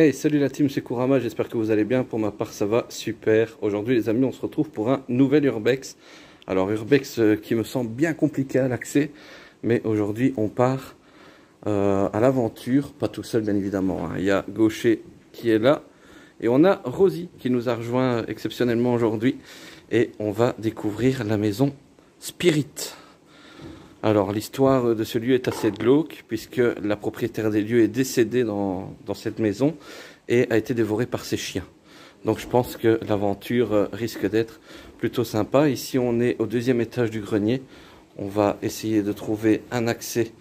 Hey, salut la team, c'est Kurama, j'espère que vous allez bien. Pour ma part, ça va super. Aujourd'hui, les amis, on se retrouve pour un nouvel Urbex. Alors, Urbex qui me semble bien compliqué à l'accès, mais aujourd'hui, on part à l'aventure. Pas tout seul, bien évidemment, hein. Il y a Gaucher qui est là et on a Rosie qui nous a rejoint exceptionnellement aujourd'hui. Et on va découvrir la maison Spirit. Alors, l'histoire de ce lieu est assez glauque, puisque la propriétaire des lieux est décédée dans cette maison et a été dévorée par ses chiens. Donc, je pense que l'aventure risque d'être plutôt sympa. Ici, on est au deuxième étage du grenier. On va essayer de trouver un accès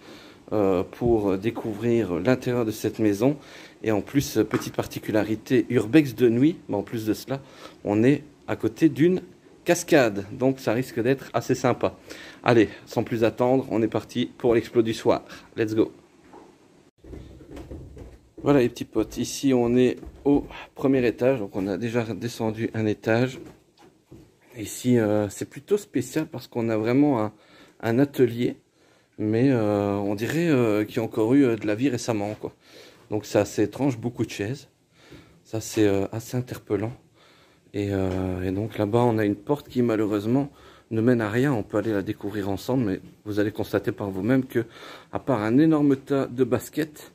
pour découvrir l'intérieur de cette maison. Et en plus, petite particularité, Urbex de nuit, mais en plus de cela, on est à côté d'une cascade, donc ça risque d'être assez sympa. Allez, sans plus attendre, on est parti pour l'explo du soir. Let's go. Voilà les petits potes, ici on est au premier étage, donc on a déjà descendu un étage. Ici c'est plutôt spécial parce qu'on a vraiment un atelier, mais on dirait qu'il y a encore eu de la vie récemment, quoi. Donc c'est assez étrange, beaucoup de chaises, ça c'est assez interpellant. Et donc là-bas, on a une porte qui malheureusement ne mène à rien. On peut aller la découvrir ensemble, mais vous allez constater par vous-même que, à part un énorme tas de baskets,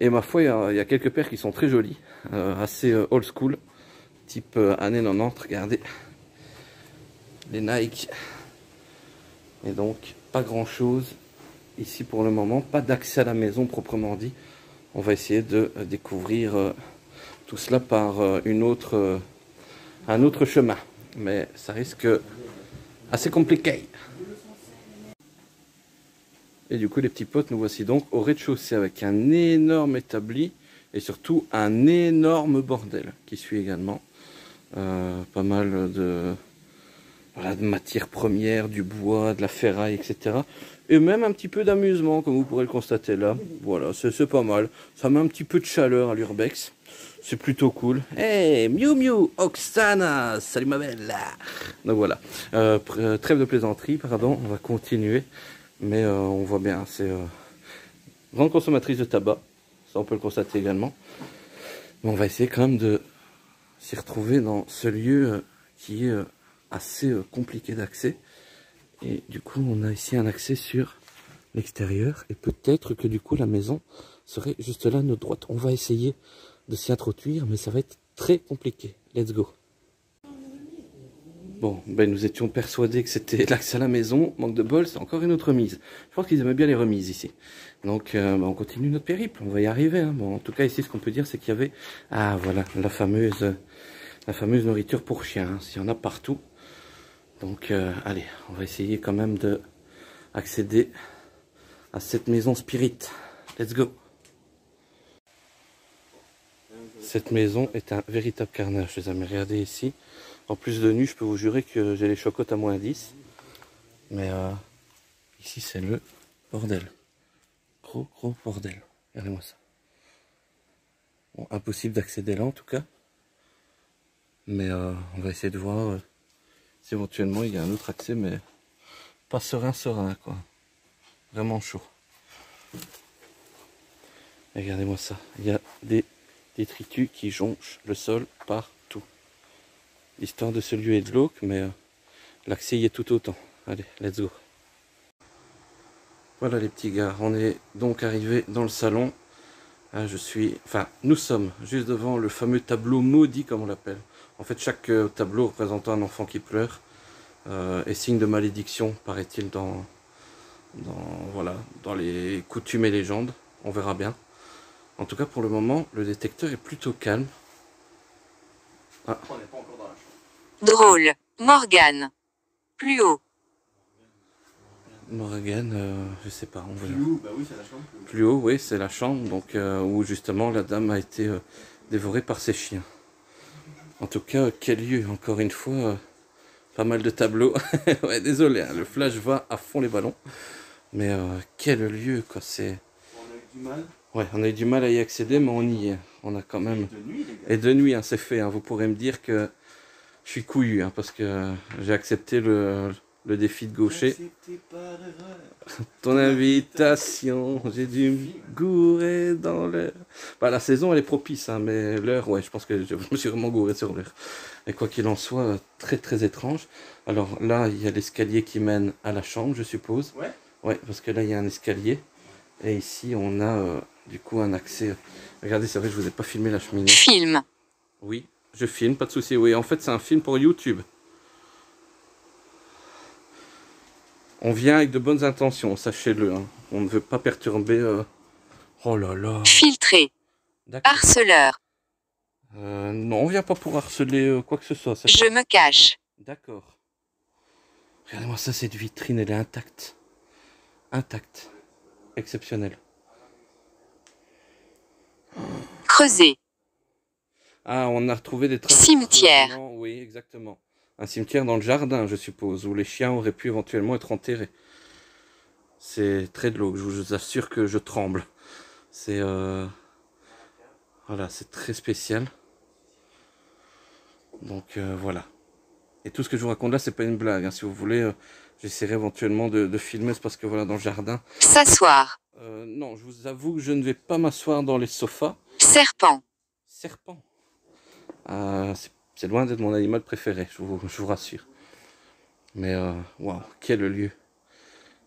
et ma foi, il y a quelques paires qui sont très jolies, assez old school, type années 90. Regardez, les Nike. Et donc, pas grand-chose ici pour le moment. Pas d'accès à la maison proprement dit. On va essayer de découvrir tout cela par un autre chemin, mais ça risque assez compliqué. Et du coup les petits potes, nous voici donc au rez-de-chaussée avec un énorme établi et surtout un énorme bordel qui suit également. Pas mal de matières premières, du bois, de la ferraille, etc. Et même un petit peu d'amusement, comme vous pourrez le constater là. Voilà, c'est pas mal. Ça met un petit peu de chaleur à l'Urbex. C'est plutôt cool. Hey, Miu Miu, Oksana, salut ma belle. Donc voilà, trêve de plaisanterie, pardon, on va continuer. Mais on voit bien, c'est grande consommatrice de tabac. Ça, on peut le constater également. Mais on va essayer quand même de s'y retrouver dans ce lieu qui est assez compliqué d'accès. Et du coup, on a ici un accès sur l'extérieur. Et peut-être que du coup, la maison serait juste là à notre droite. On va essayer de s'y introduire, mais ça va être très compliqué. Let's go. Bon, ben nous étions persuadés que c'était l'accès à la maison. Manque de bol, c'est encore une autre remise. Je pense qu'ils aimaient bien les remises ici. Donc, ben on continue notre périple. On va y arriver, hein. Bon, en tout cas, ici, ce qu'on peut dire, c'est qu'il y avait... Ah, voilà, la fameuse nourriture pour chiens, hein. S'il y en a partout. Donc, allez, on va essayer quand même de accéder à cette maison Spirit. Let's go. Cette maison est un véritable carnage, les amis. Regardez ici. En plus de nuit, je peux vous jurer que j'ai les chocottes à -10. Mais ici, c'est le bordel. Gros bordel. Regardez-moi ça. Bon, impossible d'accéder là, en tout cas. Mais on va essayer de voir si éventuellement il y a un autre accès, mais pas serein, quoi. Vraiment chaud. Regardez-moi ça. Il y a des détritus qui jonchent le sol partout. L'histoire de ce lieu est glauque, mais l'accès y est tout autant. Allez, let's go. Voilà les petits gars, on est donc arrivé dans le salon. Ah, nous sommes juste devant le fameux tableau maudit, comme on l'appelle. En fait, chaque tableau représentant un enfant qui pleure est signe de malédiction, paraît-il, dans les coutumes et légendes. On verra bien. En tout cas, pour le moment, le détecteur est plutôt calme. Ah. On n'est pas encore dans la chambre. Drôle. Morgane. Plus haut. Morgane, je sais pas. On verra. Plus haut, bah oui, c'est la chambre. Plus haut, oui, c'est la chambre, donc où justement la dame a été dévorée par ses chiens. En tout cas, quel lieu, encore une fois, pas mal de tableaux. Ouais, désolé, hein, le flash va à fond les ballons. Mais quel lieu, quoi, c'est... On a eu du mal. Ouais, on a eu du mal à y accéder, mais on y est. On a quand même... Et de nuit, les gars. Et de nuit, hein, c'est fait. Hein. Vous pourrez me dire que je suis couillu, hein, parce que j'ai accepté le le défi de gaucher. Accepté par erreur. Ton invitation, j'ai dû me gourer dans l'heure. Bah, la saison elle est propice, hein, mais l'heure, ouais, je pense que je me suis vraiment gouré sur l'heure. Et quoi qu'il en soit, très très étrange. Alors là, il y a l'escalier qui mène à la chambre, je suppose. Ouais. Ouais, parce que là, il y a un escalier. Et ici, on a du coup un accès. Regardez, c'est vrai, je vous ai pas filmé la cheminée. Film. Oui, je filme, pas de souci. Oui, en fait, c'est un film pour YouTube. On vient avec de bonnes intentions, sachez-le. Hein. On ne veut pas perturber. Oh là là. Filtré. D'accord. Harceleur. Non, on vient pas pour harceler quoi que ce soit. Je me cache. D'accord. Regardez-moi ça, cette vitrine, elle est intacte. Intacte. Exceptionnelle. Creuser. Ah, on a retrouvé des traces. Cimetière. De creusement. Oui, exactement. Un cimetière dans le jardin, je suppose, où les chiens auraient pu éventuellement être enterrés. C'est très glauque, je vous assure que je tremble. C'est voilà, c'est très spécial. Donc voilà. Et tout ce que je vous raconte là, c'est pas une blague. Hein. Si vous voulez, j'essaierai éventuellement de filmer, c'est parce que voilà, dans le jardin. S'asseoir. Non, je vous avoue que je ne vais pas m'asseoir dans les sofas. Serpent. Serpent. C'est loin d'être mon animal préféré, je vous rassure. Mais waouh, quel lieu.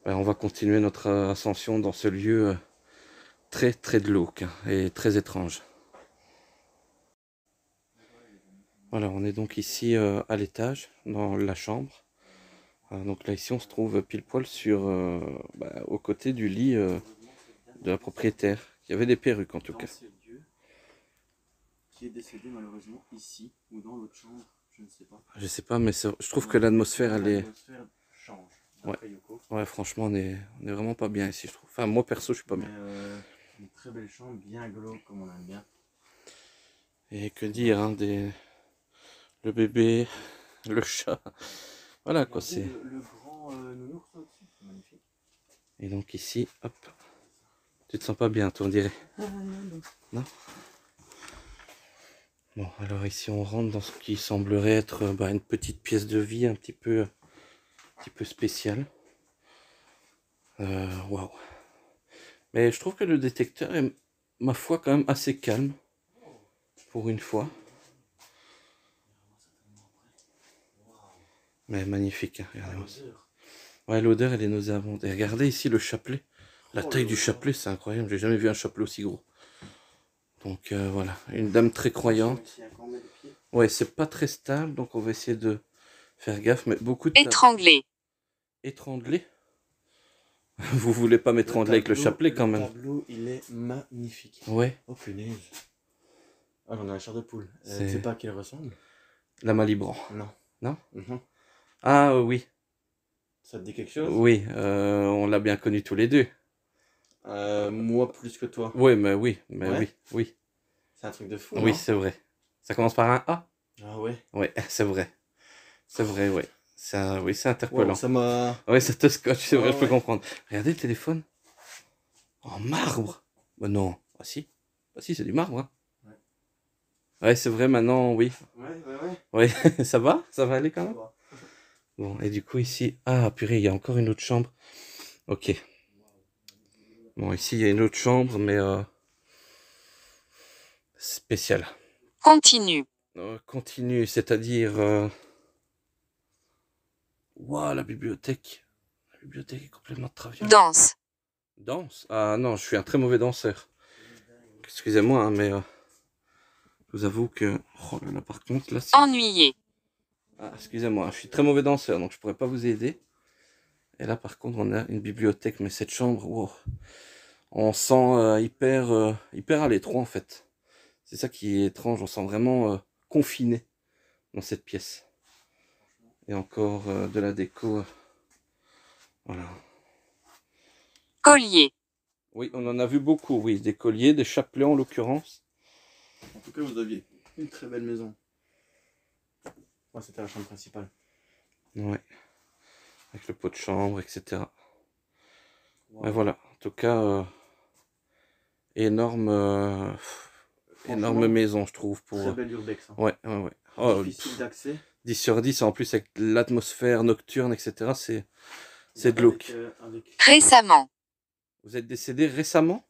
Ben, on va continuer notre ascension dans ce lieu très très glauque hein, et très étrange. Voilà, on est donc ici à l'étage, dans la chambre. Donc là, ici, on se trouve pile poil sur, aux côtés du lit de la propriétaire. Il y avait des perruques en tout cas. Dieu qui est décédé malheureusement ici ou dans l'autre chambre, je ne sais pas. Je sais pas, mais je trouve que l'atmosphère, elle est... L'atmosphère change. Ouais. Yoko. Ouais, franchement, on est vraiment pas bien ici, je trouve. Enfin, moi, perso, je suis pas bien. Une très belle chambre, bien glauque comme on aime bien. Et que dire, hein, le bébé, le chat... Voilà quoi, c'est... Le grand nounours au-dessus, c'est magnifique. Et donc ici, hop, tu te sens pas bien, toi, on dirait. Non. Bon, alors ici, on rentre dans ce qui semblerait être une petite pièce de vie un petit peu spéciale. Waouh. Mais je trouve que le détecteur est, ma foi, quand même assez calme, pour une fois. Mais magnifique, hein, regardez-moi ça. Ouais, l'odeur, elle est nauséabonde. Et regardez ici le chapelet. La taille du chapelet, c'est incroyable. J'ai jamais vu un chapelet aussi gros. Donc voilà, une dame très croyante. Ouais, c'est pas très stable, donc on va essayer de faire gaffe. Mais beaucoup de... Étranglé. Étranglé? Vous voulez pas m'étrangler avec le chapelet quand même? Le tableau, il est magnifique. Ouais. Oh punaise. Ah, j'en ai la chair de poule. Tu sais pas à qui elle ressemble? La Malibran. Non. Non? Ah oui. Ça te dit quelque chose? Oui, on l'a bien connu tous les deux. Moi plus que toi. Oui, mais oui, Ouais. oui. C'est un truc de fou. Oui, non? c'est vrai. Ça commence par un A? Ah ouais. Ouais, c'est vrai. C'est vrai, ouais. Oui, c'est interpellant. Wow, ça m'a... Ouais, ça te scotche, c'est vrai, Ah je peux ouais. comprendre. Regardez le téléphone. En marbre. Bah non. Ah si. Ah si, c'est du marbre. Hein. Ouais, c'est vrai, maintenant, oui. Ouais. Ouais, ça va? Ça va aller quand même? Ça va. Bon, et du coup, ici... Ah, purée, il y a encore une autre chambre. Ok. Bon, ici, il y a une autre chambre, mais... spéciale. Continue. Continue, c'est-à-dire... Waouh, la bibliothèque. La bibliothèque est complètement traviole. Danse. Danse? Ah non, je suis un très mauvais danseur. Excusez-moi, hein, mais... je vous avoue que... Oh là là, par contre, là... Ennuyé. Ah, excusez-moi, je suis très mauvais danseur, donc je pourrais pas vous aider. Et là, par contre, on a une bibliothèque, mais cette chambre, wow. On sent hyper à l'étroit, en fait. C'est ça qui est étrange, on sent vraiment confiné dans cette pièce. Et encore de la déco. Voilà. Collier. Oui, on en a vu beaucoup, oui. Des colliers, des chapelets en l'occurrence. En tout cas, vous aviez une très belle maison. Ouais, c'était la chambre principale. Ouais. Avec le pot de chambre, etc. Wow. Ouais, voilà. En tout cas, énorme maison, je trouve. Très belle urbex. Hein. Ouais. Oh, difficile d'accès. 10 sur 10, en plus avec l'atmosphère nocturne, etc. C'est de look. Récemment. Vous êtes décédé récemment?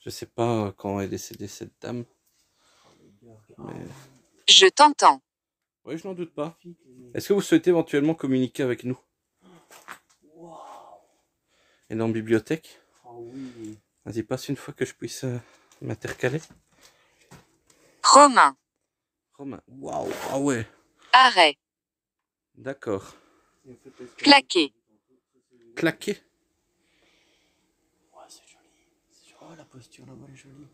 Je sais pas quand est décédée cette dame. Mais... Je t'entends. Oui, je n'en doute pas. Est-ce que vous souhaitez éventuellement communiquer avec nous? Énorme bibliothèque. Oui. Vas-y, passe une fois que je puisse m'intercaler. Romain. Romain. Waouh, ah ouais. Arrêt. D'accord. Claquer. Claqué. Ouais, c'est joli. Oh, la posture là-bas est jolie.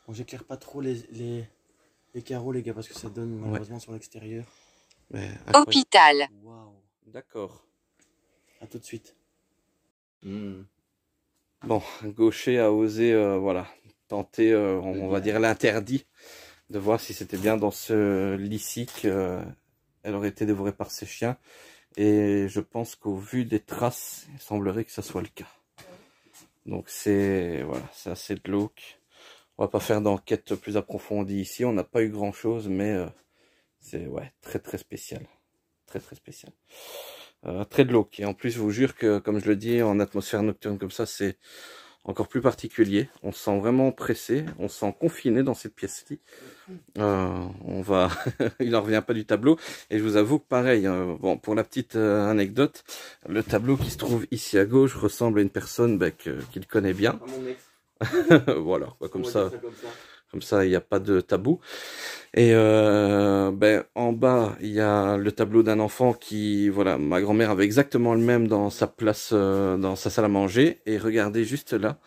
Bon, j'éclaire pas trop les carreaux, les gars, parce que ça donne malheureusement sur l'extérieur. Hôpital. Waouh. D'accord. À tout de suite. Bon, Gaucher a osé, voilà, tenter, on va dire l'interdit, de voir si c'était bien dans ce lit-ci qu'elle aurait été dévorée par ses chiens. Et je pense qu'au vu des traces, il semblerait que ça soit le cas. Donc c'est, voilà, c'est assez glauque. On va pas faire d'enquête plus approfondie ici, on n'a pas eu grand chose, mais c'est, ouais, très très spécial. Très très spécial. Très glauque. Et en plus, je vous jure que, comme je le dis, en atmosphère nocturne comme ça, c'est encore plus particulier. On se sent vraiment pressé, on se sent confiné dans cette pièce-ci. On va, il en revient pas du tableau. Et je vous avoue que pareil, bon, pour la petite anecdote, le tableau qui se trouve ici à gauche ressemble à une personne qu'il connaît bien. Voilà, comme ça. Comme ça, il n'y a pas de tabou. Et en bas, il y a le tableau d'un enfant qui, voilà, ma grand-mère avait exactement le même dans sa place, dans sa salle à manger. Et regardez juste là,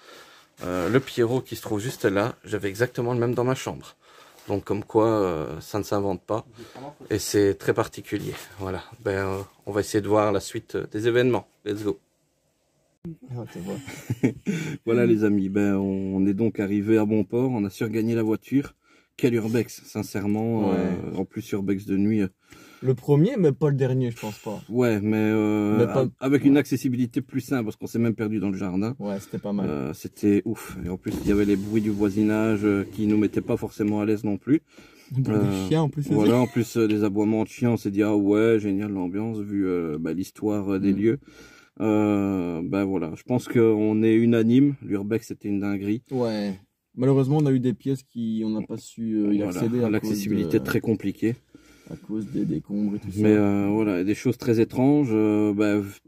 le Pierrot qui se trouve juste là, j'avais exactement le même dans ma chambre. Donc comme quoi, ça ne s'invente pas. Et c'est très particulier. Voilà, on va essayer de voir la suite des événements. Let's go. Voilà les amis, on est donc arrivé à bon port, on a surgagné la voiture. Quel urbex, sincèrement, en plus urbex de nuit. Le premier, mais pas le dernier, je pense pas. Ouais, mais avec une accessibilité plus simple, parce qu'on s'est même perdu dans le jardin. Ouais, c'était pas mal. C'était ouf. Et en plus, il y avait les bruits du voisinage qui nous mettaient pas forcément à l'aise non plus. Des chiens en plus. Voilà, en plus des aboiements de chiens, on s'est dit, ah ouais, génial l'ambiance, vu l'histoire des lieux. Voilà, je pense qu'on est unanime, l'urbex c'était une dinguerie. Ouais, malheureusement on a eu des pièces qui on n'a pas su y accéder. L'accessibilité très compliquée. À cause des décombres et tout ça. Mais voilà, des choses très étranges.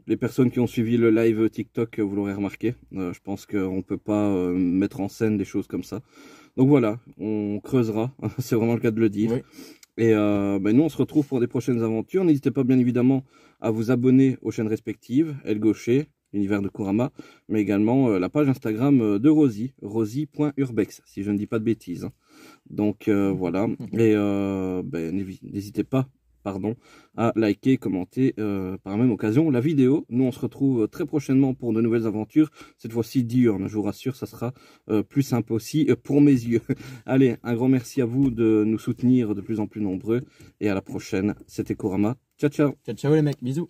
Les personnes qui ont suivi le live TikTok, vous l'aurez remarqué. Je pense qu'on ne peut pas mettre en scène des choses comme ça. Donc voilà, on creusera, c'est vraiment le cas de le dire. Oui. Et nous, on se retrouve pour des prochaines aventures. N'hésitez pas, bien évidemment, à vous abonner aux chaînes respectives, El Gaucher, l'univers de Kurama, mais également la page Instagram de Rosie, rosie.urbex, si je ne dis pas de bêtises. Donc voilà, et n'hésitez pas, à liker, commenter par la même occasion la vidéo. Nous, on se retrouve très prochainement pour de nouvelles aventures, cette fois-ci diurne, je vous rassure, ça sera plus simple aussi pour mes yeux. Allez, un grand merci à vous de nous soutenir de plus en plus nombreux, et à la prochaine, c'était Kurama. Ciao, ciao. Ciao, ciao les mecs, bisous.